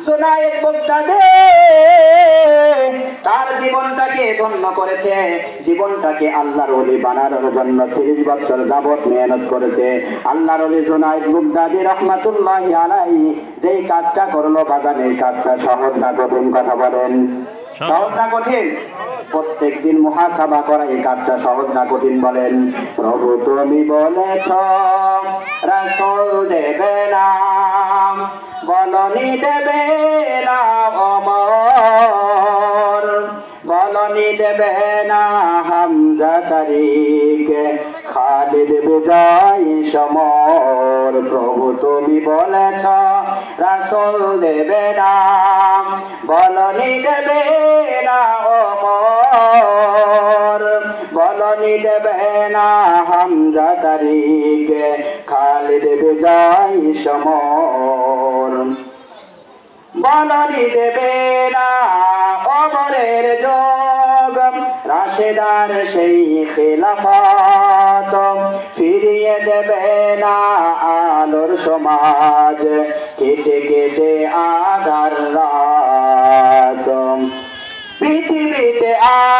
Junaid Baghdadi তার জীবনটাকে ধন্য করেছে, জীবনটাকে আল্লাহর ওলি বানানোর জন্য 30 বছর যাবত মেহনত করেছে। আল্লাহর ওলি জুনায়েদ বাগদাদী রাহমাতুল্লাহি আলাইহি যেই কাজটা করলো বাজান, এই কাজটা সহজ না কঠিন? কথা বলেন, সহজ না কঠিন? প্রত্যেকদিন মুহাসাবা করা এই কাজটা সহজ না কঠিন? বলেন। প্রভু তুমি বলেছ রাসূল দেবে না, বলনি দেবে না ওমর, বলনি দেবে না হামজা তারিক, খালিদ বিজয় সমর। প্রভু তুমি বলেছ রাসূল দেবে না, বলনি দেবে না ওমর, বলনি দেবে না হামজা তারিক, খালিদ বিজয় সমর। বলনি দেবে না ওমরের যোগ, রাশেদার সেই খেলাফত, ফিরিয়ে দেবে না আলোর সমাজ, কেটে কেটে আধার রাত। পৃথিবীতে আর